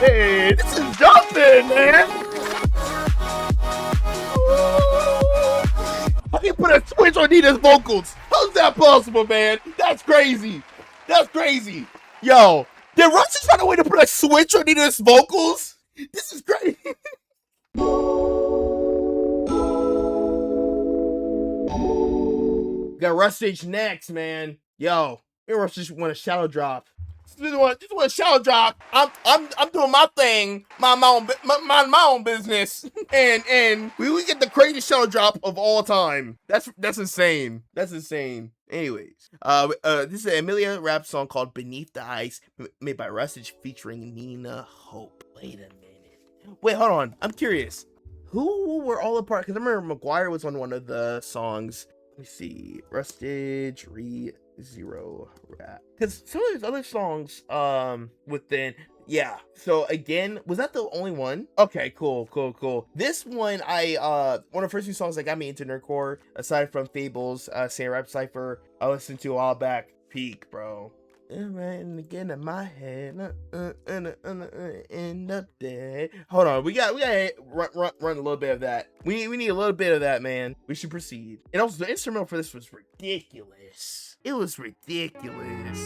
Hey, this is jumping, man. How do you put a switch on Nina's vocals? How's that possible, man? That's crazy. That's crazy. Yo, did Rustage find a way to put a switch on Nina's vocals? This is crazy. Got Rustage next, man. Yo, Rustage want a shallow drop. Just want a shallow drop. I'm doing my thing, my own business, and we get the craziest shallow drop of all time. That's insane. That's insane. Anyways, this is an EMILIA rap song called "Beneath the Ice," made by Rustage featuring Nina Hope. Wait a minute. Wait, hold on. I'm curious. Who were all a part? Because I remember McGuire was on one of the songs. Let me see. Rustage, Zero rap. Because some of these other songs, within, yeah. So again, was that the only one? Okay, cool. This one, one of the first few songs that got me into nerdcore, aside from Fables, Say Rap Cypher, I listened to a while back. Peak, bro. And again in my head, end up dead. Hold on, we got run a little bit of that. We need a little bit of that, man. We should proceed. And also, the instrumental for this was ridiculous. It was ridiculous.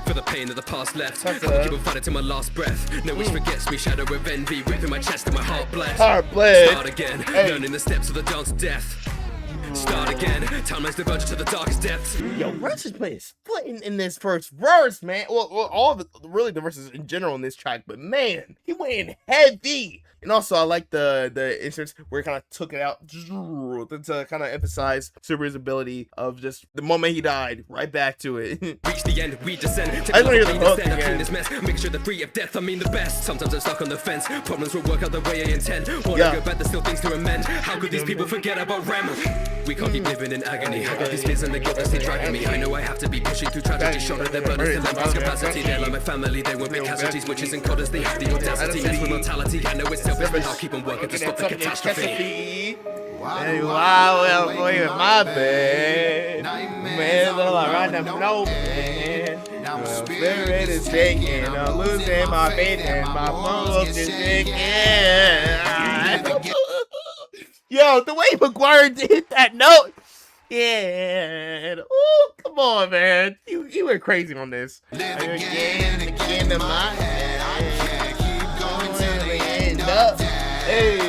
For the pain of the past left, I will keep on fighting till my last breath. No wish forgets me, shadow of envy, ripping my chest and my heart bled. Start again, learning the steps of the dance of death. Start again, time lies divergent to the darkest depths. Yo, Russ is playing splitting in this first verse, man. Well, all of it, really the verses in general in this track, but man, he went in heavy. And also, I like the inserts where he kind of took it out to kind of emphasize Super's ability of just the moment he died, right back to it. Reach the end, we descend. I just want to hear the hook again. This mess, make sure the free of death, I mean the best. Sometimes I'm stuck on the fence, problems will work out the way I intend. Wanna go back, there's still things to amend. How could these people forget about Rem? We can't keep living in agony. I got these fears and the guilt that's dragging me. I know I have to be pushing through tragedy, shoulder their burdens till I'm capacity. They're like my family, they won't be casualties, witches and coders, they have the audacity. Mess with mortality, I know it's selfish, but I'll keep on working to stop the catastrophe. And I will go in my bed. Man, all around them, no man. My spirit is taking, I'm losing my faith and my pulse is shaking. Yo, the way McGuire hit that note. Yeah. Oh, come on, man. You went crazy on this. Again in my head. I can't keep going till we end up. Hey,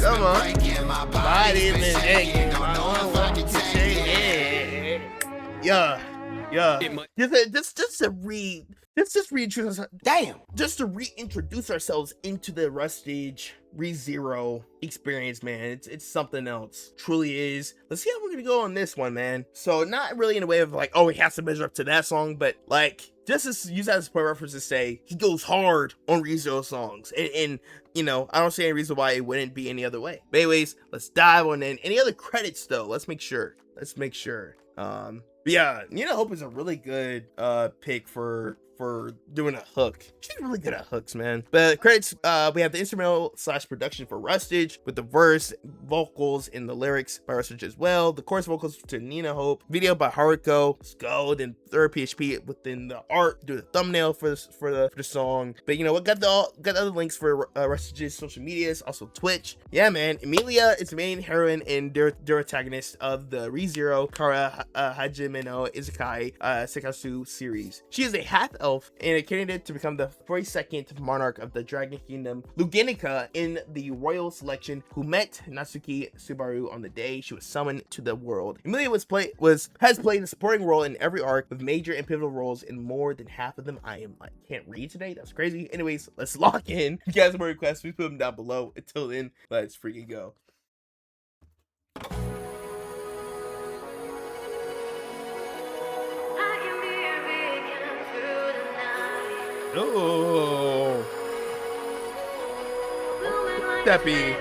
come on. Body's been aching. My own walking to shake. Yeah. Just to reintroduce ourselves into the Rustage ReZero experience, man. It's something else. Truly is. Let's see how we're gonna go on this one, man. So not really in a way of like, oh, he has to measure up to that song, but like just to use that as a point of reference to say he goes hard on ReZero songs. And you know, I don't see any reason why it wouldn't be any other way. But anyways, let's dive on in. Any other credits though? Let's make sure. But yeah, Nina Hope is a really good pick for doing a hook. She's really good at hooks, man. But credits, we have the instrumental / production for Rustage with the verse, vocals, and the lyrics by Rustage as well. The chorus vocals to Nina Hope. Video by Haruko. Let's go. Then third PHP within the art. Do the thumbnail for the song. But you know what? Got other links for Rustage's social medias, also Twitch. Yeah, man. EMILIA is the main heroine and protagonist of the ReZero Kara Hajime no Isekai Sekatsu series. She is a half elf and a candidate to become the 42nd monarch of the Dragon Kingdom, Lugenica, in the royal selection, who met Natsuki Subaru on the day she was summoned to the world. EMILIA has played a supporting role in every arc, with major and pivotal roles in more than half of them. I can't read today. That's crazy. Anyways, let's lock in. If you guys have more requests, please put them down below. Until then, let's freaking go. Oh, that be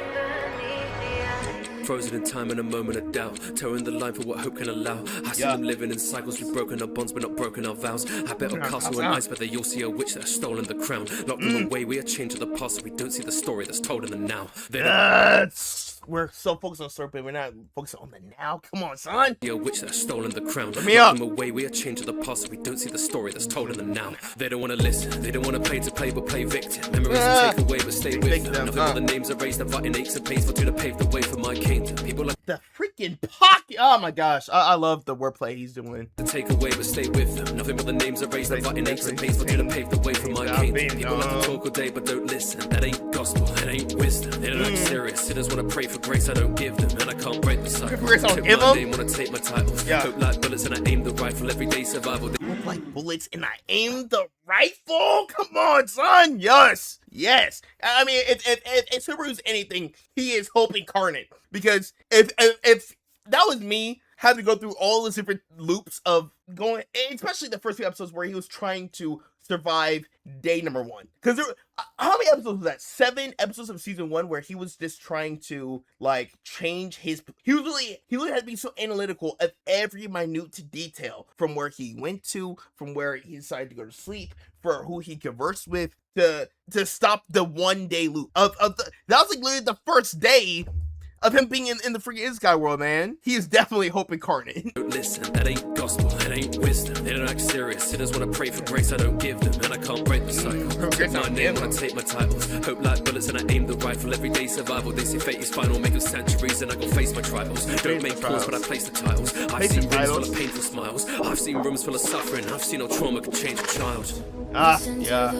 frozen in time in a moment of doubt, towing the line for what hope can allow. I see them living in cycles, we've broken our bonds but not broken our vows. I bet a castle and ice, but they all see a witch that has stolen the crown. Locked them away, we are chained to the past, so we don't see the story that's told in the now. We're so focused on the story, but we're not focusing on the now. Come on, son. A witch that has stolen the crown. Let me up. Them away, we are chained to the past, so we don't see the story that's told in the now. They don't want to listen, they don't want to play to play, but play victim. Memories are taken away, but stay with them. Nothing but the names erased, I'm fighting aches and pains for two to pave the way for my kingdom. People like the freaking pocket. Oh my gosh, I love the wordplay he's doing. To take away, but stay with them. Nothing but the names erased, I'm fighting aches and pains for two to pave the way for my kingdom. People like to talk all day, but don't listen. That ain't gospel, that ain't wisdom. They don't act serious. Sinners want to pray for grace, I don't give them, and I can't break the cycle. Grace, I don't give them. Name, want to take my titles. Hope like bullets, and I aim the rifle. Everyday survival. Hope like bullets, and I aim the rifle. Come on, son. Yes, yes. I mean, if Subaru's anything, he is Hope incarnate. Because if that was me having to go through all the different loops of going, especially the first few episodes where he was trying to survive day number 1. Because how many episodes was that? 7 episodes of season 1 where he was just trying to like change his. He really had to be so analytical of every minute detail, from where he went to, from where he decided to go to sleep, for who he conversed with, to stop the 1 day loop that was like literally the first day of him being in the freaking Sky world, man. He is definitely Hope incarnate. Don't listen, that ain't gospel, that ain't wisdom. They don't act serious. Sinners want to pray for grace, I don't give them, and I can't break the cycle. Take my name when I take my titles. Hope like bullets, and I aim the rifle. Everyday survival. They say fate is final, make them centuries, and I go face my tribals. Don't make calls, but I place the titles. I've seen rooms full of painful smiles. I've seen rooms full of suffering. I've seen how trauma can change a child. Yeah.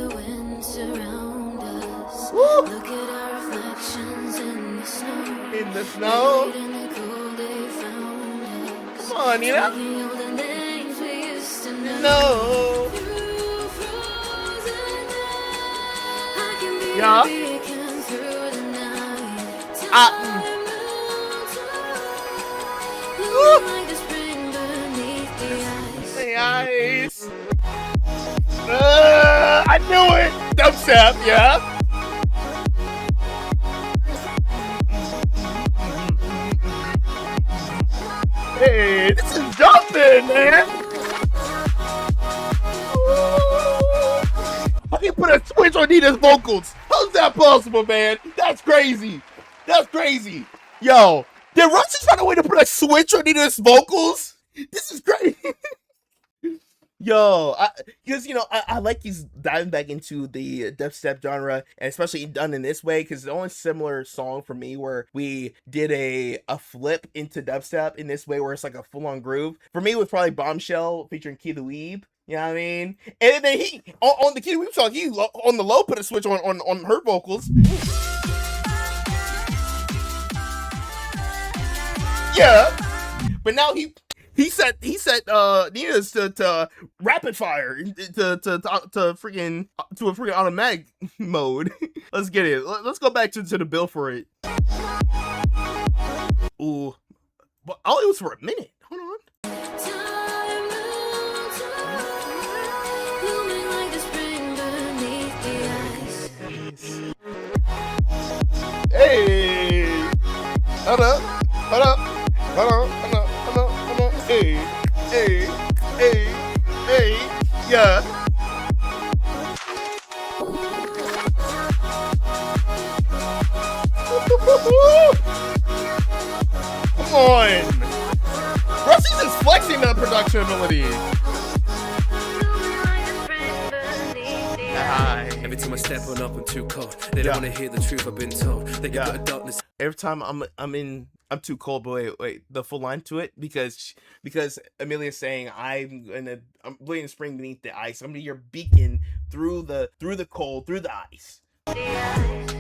Woo! Look at our reflections in the snow. In the snow. Come on, Nina. No. Yeah. The ice. I knew it. Dubstep, yeah. Hey, this is jumping, man. How do you put a switch on Nina's vocals? How's that possible, man? That's crazy. That's crazy. Yo, did Rusty find a way to put a switch on Nina's vocals? This is crazy. Yo, because I like he's diving back into the dubstep genre, and especially done in this way, because the only similar song for me where we did a flip into dubstep in this way, where it's like a full-on groove, for me was probably Bombshell featuring Key the Weeb. You know what I mean? And then he on the Key the Weeb song, he on the low put a switch on her vocals. Yeah, but now he set Nina's to rapid fire to a freaking automatic mode. Let's get it. Let's go back to the bill for it. Ooh, but all it was for a minute. Hold on. Hey, hold up. Hey, yeah. Come on. Rusty's is flexing that production ability. Every time I step on up, I'm too cold. They don't want to hear the truth I've been told. They get a darkness. Every time I'm too cold, but wait, the full line to it, because Emilia's saying I'm bleeding the spring beneath the ice. I'm gonna be your beacon through the cold, through the ice.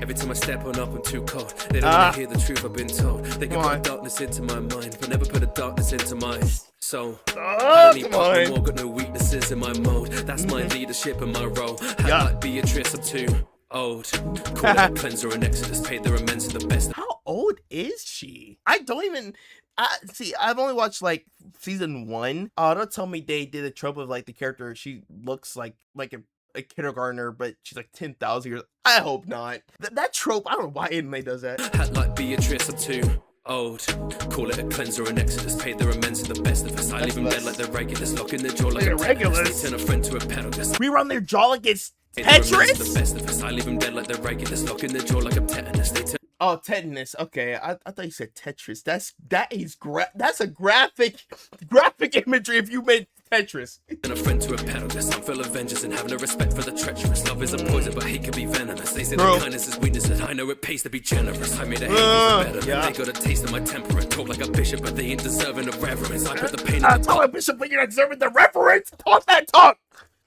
Every time I step on up, I'm too cold. They don't want to hear the truth I've been told. They can put a darkness into my mind, but never put a darkness into my soul. I don't need pop no more, got no weaknesses in my mode. That's my leadership and my role. I like Beatrice, I'm too old. Call it a cleanser and exodus, paid their immense to the best. How old is she? I don't even. See, I've only watched like season 1. Don't tell me they did a trope of like the character. She looks like a kindergartner, but she's like 10,000 years. I hope not. That trope. I don't know why anime does that. Hat like Beatrice, I'm too Old, call it a cleanser, an exodus. Paid their amends to the best of us. I leave them dead like they're regulars, locking their jaw like a regulars. They turn a friend to a pedalist. We run their jaw like it's The Tetris. best of us. I leave them dead like they're regulars, locking their jaw like a tetanus. They turn Oh, tetanus. Okay, I thought you said Tetris. That's a graphic imagery if you meant Tetris. a friend to a pedalist. I'm full of vengeance and having a respect for the treacherous. Love is a poison, but hate can be venomous. They say that kindness is weakness, and I know it pays to be generous. I made a hate better. Yeah. They got a taste of my temper and talk like a bishop, but they ain't deserving of reverence. I put the pain in the Tell a bishop, but you're not deserving the reference. Talk that talk.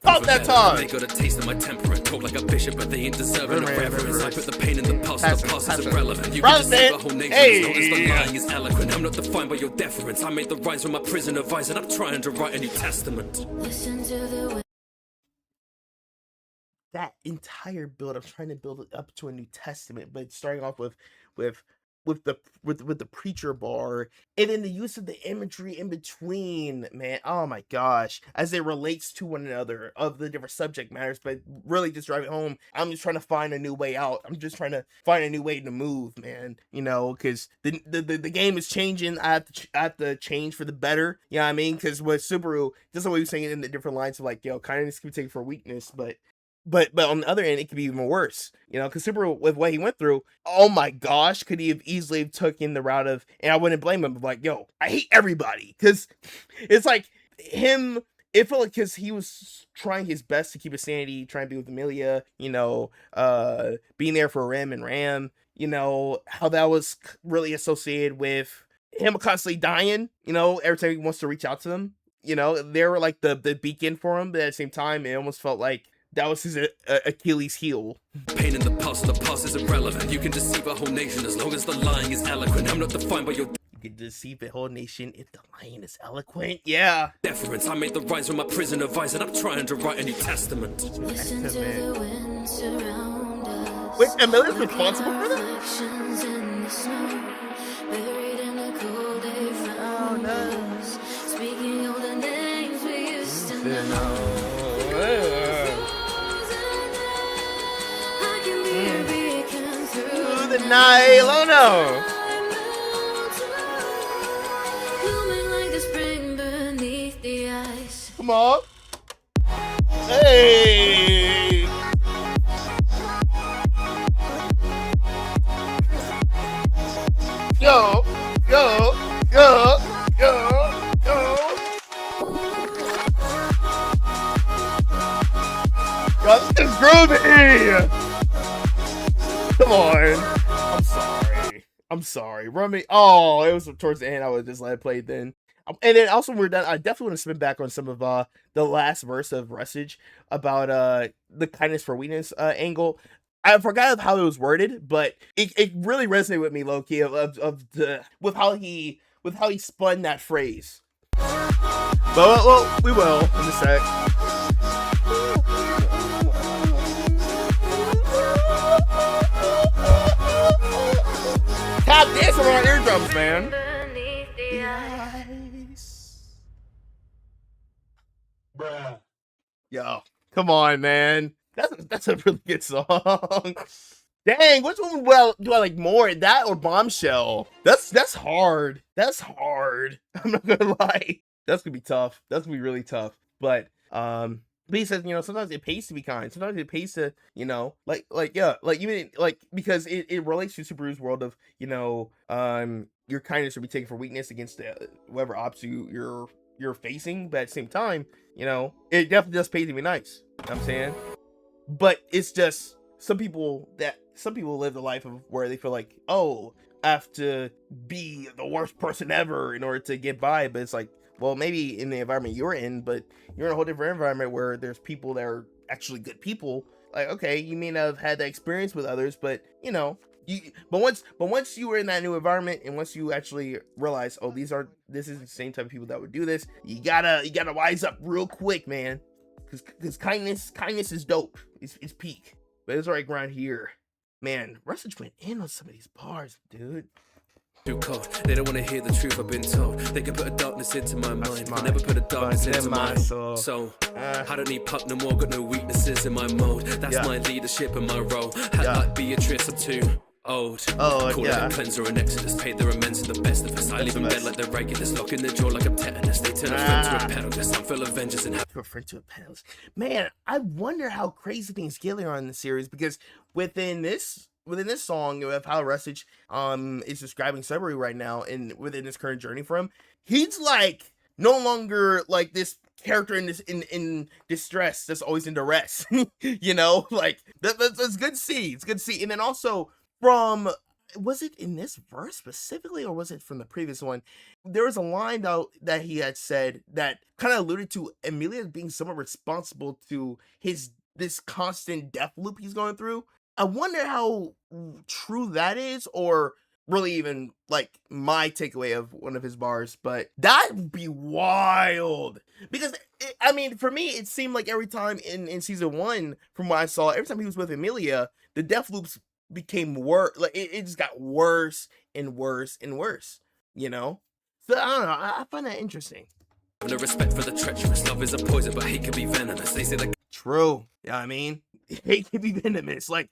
Talk that talk. They got a taste of my temper and talk like a bishop, but they ain't deserving of reverence. I put the pain in the past, the past is irrelevant. You can deceive a whole nation as long as the lying is eloquent. I'm not defined by your deference. I made the rise from my prison of vice, and I'm trying to write a New Testament. Listen to the That entire build, I'm trying to build it up to a New Testament, but starting off with the preacher bar, and then the use of the imagery in between, man. Oh my gosh, as it relates to one another of the different subject matters, but really just driving home. I'm just trying to find a new way out. I'm just trying to find a new way to move, man. You know, because the game is changing. I have to change for the better. You know what I mean? Because with Subaru, just the way he was saying it in the different lines of like, yo, kindness can be taken for weakness, but on the other end, it could be even worse, you know, because Subaru, with what he went through, oh my gosh, could he have easily taken the route of, and I wouldn't blame him, of like, yo, I hate everybody, because it's like him, it felt like because he was trying his best to keep his sanity, trying to be with EMILIA, you know, being there for Ram and Ram, you know, how that was really associated with him constantly dying, you know, every time he wants to reach out to them, you know, they were like the beacon for him, but at the same time, it almost felt like that was his Achilles heel. Pain in the past is irrelevant. You can deceive a whole nation as long as the lying is eloquent. I'm not defined by your You can deceive a whole nation if the lion is eloquent. Yeah. deference. I made the rise from my prison of vice, and I'm trying to write a New Testament. listen to the wind surround us. Wait, EMILIA's responsible for that? Reflections in the snow, buried in the cold they found us. Speaking all the names we used to know. I can be a beacon through The night, oh no. blooming like the spring beneath the ice. Come on. Hey. Yo, yo, yo, yo, yo. Yo, this is groovy. Come on. I'm sorry. Run me. Oh, it was towards the end. I would just let it play then. And then also when we're done, I definitely want to spin back on some of the last verse of Rustage about the kindness for weakness angle. I forgot how it was worded, but it really resonated with me, low key, with how he spun that phrase. But well, we will in a sec. Tap dance on our eardrums, man. Beneath the ice. Bruh. Yo, come on, man. That's a really good song. Dang, which one do I like more? That or Bombshell? That's hard. That's hard. I'm not gonna lie. That's gonna be tough. That's gonna be really tough. But he says, you know, sometimes it pays to be kind. Sometimes it pays to, you know, like even like because it relates to Subaru's world of, you know, your kindness will be taken for weakness against whoever ops you're facing. But at the same time, you know, it definitely does pay to be nice. You know what I'm saying? But it's just some people live the life of where they feel like, oh, I have to be the worst person ever in order to get by. But it's like, well, maybe in the environment you're in, but you're in a whole different environment where there's people that are actually good people. Like, okay, you may not have had that experience with others, but you know, but once you were in that new environment, and once you actually realize, oh, this is the same type of people that would do this, you gotta wise up real quick, man. Because kindness is dope. It's peak. But it's right around here. Man, Rustage went in on some of these bars, dude. Too cold. They don't want to hear the truth I've been told. They can put a darkness into my mind. They never put a darkness into my soul. So I don't need pup no more. Got no weaknesses in my mode. That's my leadership and my role. Had like Beatrice, I'm too Old. Oh, Call yeah. it a cleanser and exodus. Paid their amends to the best of us. I leave them dead like they're regulars. Lock in the jaw like I'm tetanus. They turn a friend to a pedalist. I'm full of vengeance and To a friend to a panelist. Man, I wonder how crazy things get later on in the series, because within this song of how Rustage is describing Subaru right now, and within this current journey for him, he's like no longer like this character in distress that's always in duress. You know, like that's good to see. It's good to see. And then also from, was it in this verse specifically, or was it from the previous one? There was a line though that he had said that kind of alluded to EMILIA being somewhat responsible to this constant death loop he's going through. I wonder how true that is, or really even like my takeaway of one of his bars, but that would be wild, because I mean, for me, it seemed like every time in season 1, from what I saw, every time he was with EMILIA, the death loops became worse. Like it just got worse and worse and worse, you know? So I don't know, I find that interesting. no respect for the treacherous. Love is a poison, but hate can be venomous. They say that True. Yeah, I mean, hate can be venomous. Like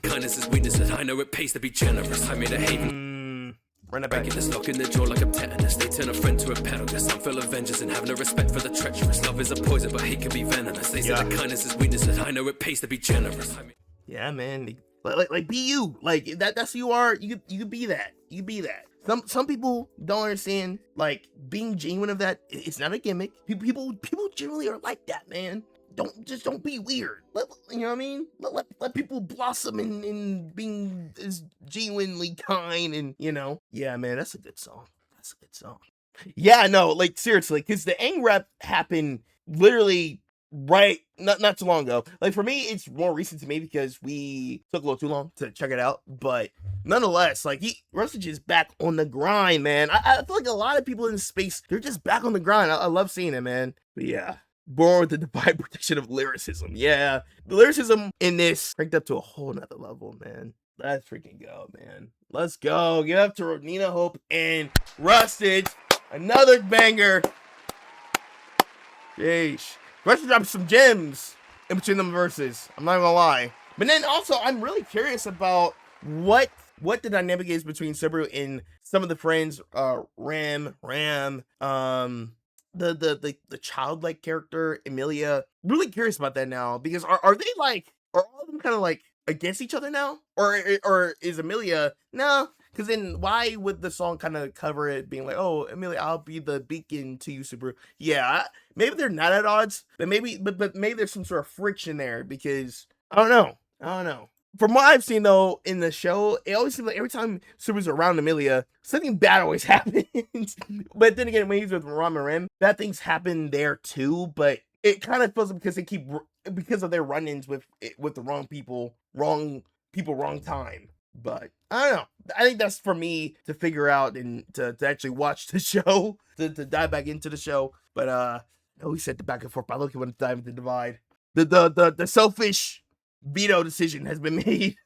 kindness is weakness, and I know it pays to be generous. I made a haven. Run it back. Regulars lock in the jaw like I'm tetanus. They turn a friend to a pedalist. I'm full of vengeance and have no respect for the treacherous. Love is a poison, but hate can be venomous. They say that kindness is weakness, and I know it pays to be generous. Yeah, man. Like be you. Like that's who you are. You could be that. You could be that. Some people don't understand, like, being genuine of that. It's not a gimmick. People generally are like that, man. Don't be weird. You know what I mean? Let people blossom in being as genuinely kind, and you know. Yeah, man, that's a good song. That's a good song. Yeah, no, like seriously, because the Aang rap happened literally right not too long ago. Like for me, it's more recent to me because we took a little too long to check it out. But nonetheless, like Rustage is back on the grind, man. I feel like a lot of people in this space, they're just back on the grind. I love seeing it, man. But yeah. Born with the divine protection of lyricism. Yeah. The lyricism in this cranked up to a whole nother level, man. Let's freaking go, man. Let's go. Give up to Rodnina Hope and Rustage. Another banger. Yeesh. Rustage dropped some gems in between them verses. I'm not gonna lie. But then also, I'm really curious about what the dynamic is between Subaru and some of the friends, Ram, the childlike character, EMILIA. Really curious about that now, because are they like, are all of them kind of like against each other now? Or is EMILIA, no? Because then why would the song kind of cover it being like, oh, EMILIA, I'll be the beacon to you, Subaru? Yeah, maybe they're not at odds, but maybe there's some sort of friction there, because I don't know. From what I've seen though in the show, it always seems like every time Subaru's around EMILIA, something bad always happens. But then again, when he's with Ram and Rim, bad things happen there too. But it kind of feels because because of their run-ins with the wrong people, wrong time. But I don't know. I think that's for me to figure out and to actually watch the show, to dive back into the show. But I know we said the back and forth, but I look at when to dive into the divide. The selfish veto decision has been made.